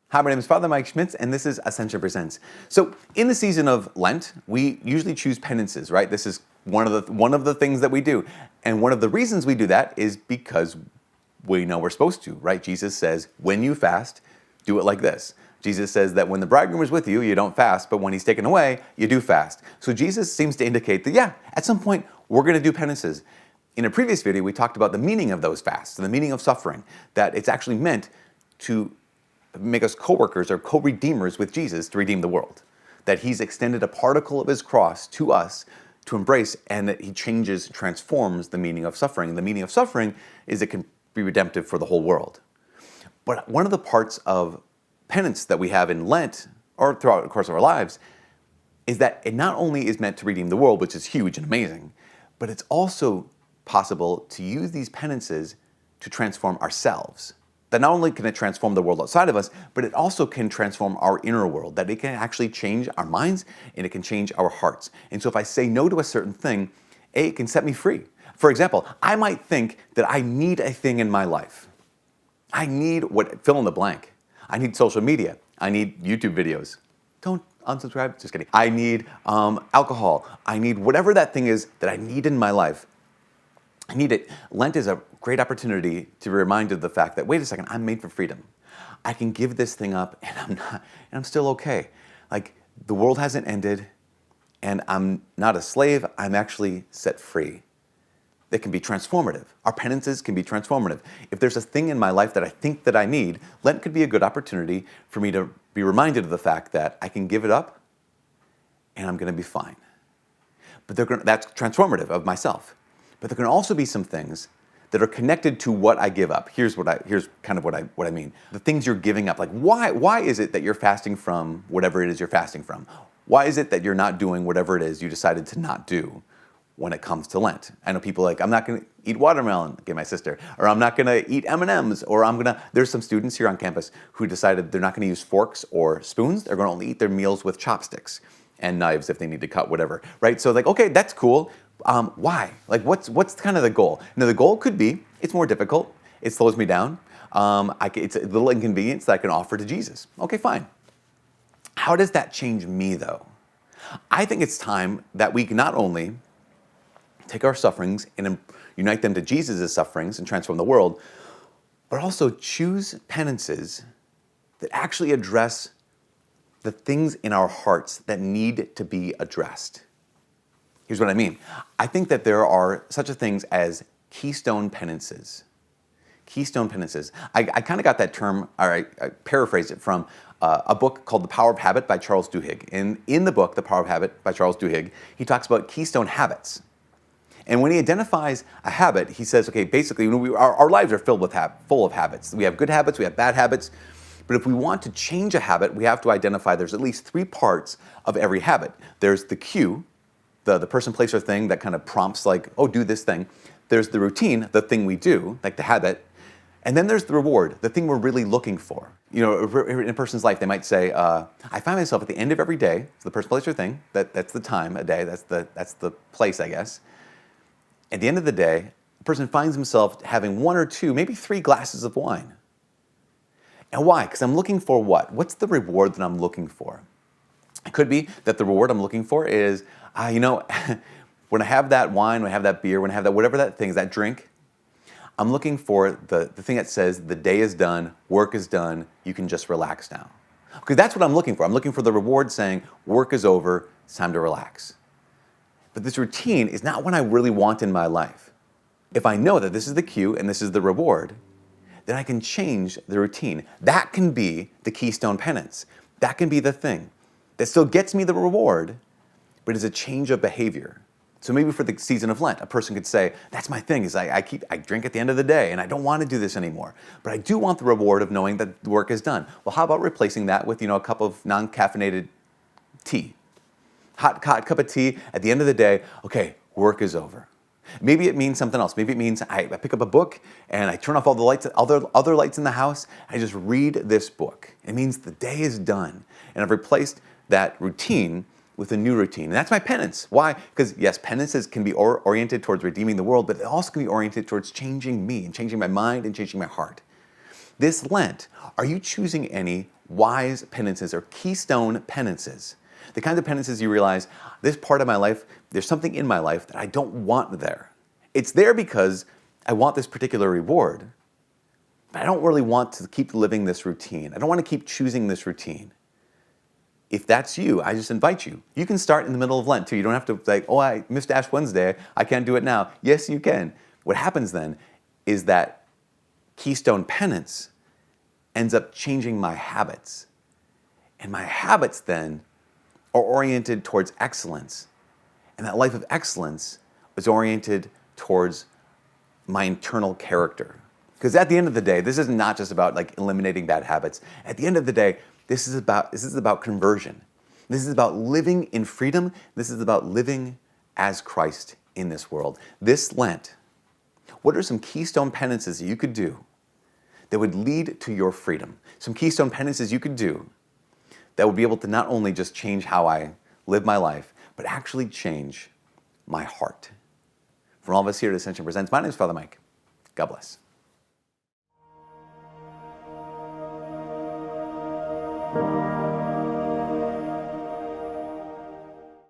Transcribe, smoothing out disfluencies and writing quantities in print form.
Hi, my name is Father Mike Schmitz, and this is Ascension Presents. So, in the season of Lent, we usually choose penances, right? This is one of the things that we do, and one of the reasons we do that is because we know we're supposed to, right? Jesus says, when you fast, do it like this. Jesus says that when the bridegroom is with you, you don't fast, but when he's taken away, you do fast. So Jesus seems to indicate that, yeah, at some point, we're going to do penances. In a previous video, we talked about the meaning of those fasts, the meaning of suffering, that it's actually meant to make us co-workers or co-redeemers with Jesus to redeem the world. That he's extended a particle of his cross to us to embrace, and that he transforms the meaning of suffering. The meaning of suffering is it can be redemptive for the whole world. But one of the parts of penance that we have in Lent, or throughout the course of our lives, is that it not only is meant to redeem the world, which is huge and amazing, but it's also possible to use these penances to transform ourselves. That not only can it transform the world outside of us, but it also can transform our inner world, that it can actually change our minds and it can change our hearts. And so if I say no to a certain thing, it can set me free. For example, I might think that I need a thing in my life. I need fill in the blank. I need social media. I need YouTube videos. Don't unsubscribe, just kidding. I need alcohol. I need whatever that thing is that I need in my life. I need it. Lent is a great opportunity to be reminded of the fact that, wait a second, I'm made for freedom. I can give this thing up and I'm still okay. Like, the world hasn't ended and I'm not a slave, I'm actually set free. They can be transformative. Our penances can be transformative. If there's a thing in my life that I think that I need, Lent could be a good opportunity for me to be reminded of the fact that I can give it up and I'm going to be fine. But that's transformative of myself. But there can also be some things that are connected to what I give up. Here's kind of what I mean. The things you're giving up. Like, why is it that you're fasting from whatever it is you're fasting from? Why is it that you're not doing whatever it is you decided to not do when it comes to Lent? I know people like, I'm not going to eat watermelon, okay, my sister, or I'm not going to eat M&Ms, or there's some students here on campus who decided they're not going to use forks or spoons. They're going to only eat their meals with chopsticks and knives if they need to cut whatever, right? So like, okay, that's cool. Why? Like, what's kind of the goal? Now, the goal could be, it's more difficult, it slows me down, it's a little inconvenience that I can offer to Jesus. Okay, fine. How does that change me, though? I think it's time that we can not only take our sufferings and unite them to Jesus' sufferings and transform the world, but also choose penances that actually address the things in our hearts that need to be addressed. Here's what I mean. I think that there are such a things as keystone penances. Keystone penances. I kind of got that term, or I paraphrased it from a book called The Power of Habit by Charles Duhigg. And in the book, The Power of Habit by Charles Duhigg, he talks about keystone habits. And when he identifies a habit, he says, okay, basically, our lives are full of habits. We have good habits, we have bad habits. But if we want to change a habit, we have to identify there's at least 3 parts of every habit. There's the cue, the person, place, or thing that kind of prompts like, oh, do this thing. There's the routine, the thing we do, like the habit. And then there's the reward, the thing we're really looking for. You know, in a person's life, they might say, I find myself at the end of every day, so the person, place, or thing, that's the time, a day, that's the place, I guess. At the end of the day, the person finds himself having 1 or 2, maybe 3 glasses of wine. And why? Because I'm looking for what? What's the reward that I'm looking for? It could be that the reward I'm looking for is, when I have that wine, when I have that beer, when I have that whatever that thing is, that drink, I'm looking for the thing that says the day is done, work is done, you can just relax now. Okay, that's what I'm looking for. I'm looking for the reward saying work is over, it's time to relax. But this routine is not what I really want in my life. If I know that this is the cue and this is the reward, then I can change the routine. That can be the keystone penance. That can be the thing that still gets me the reward, but is a change of behavior. So maybe for the season of Lent, a person could say, that's my thing, is I drink at the end of the day and I don't want to do this anymore. But I do want the reward of knowing that the work is done. Well, how about replacing that with, a cup of non-caffeinated tea? Hot cup of tea at the end of the day, okay, work is over. Maybe it means something else. Maybe it means I pick up a book and I turn off all the lights, other lights in the house. I just read this book. It means the day is done. And I've replaced that routine with a new routine. And that's my penance. Why? Because yes, penances can be oriented towards redeeming the world, but they also can be oriented towards changing me and changing my mind and changing my heart. This Lent, are you choosing any wise penances or keystone penances? The kinds of penances you realize, this part of my life, there's something in my life that I don't want there. It's there because I want this particular reward, but I don't really want to keep living this routine. I don't want to keep choosing this routine. If that's you, I just invite you. You can start in the middle of Lent too. You don't have to like, oh, I missed Ash Wednesday. I can't do it now. Yes, you can. What happens then is that keystone penance ends up changing my habits. And my habits then are oriented towards excellence. And that life of excellence is oriented towards my internal character. Because at the end of the day, this is not just about like eliminating bad habits. At the end of the day, this is about conversion. This is about living in freedom. This is about living as Christ in this world. This Lent, what are some keystone penances that you could do that would lead to your freedom? Some keystone penances you could do that would be able to not only just change how I live my life, but actually change my heart. From all of us here at Ascension Presents, my name is Father Mike. God bless. Thank you.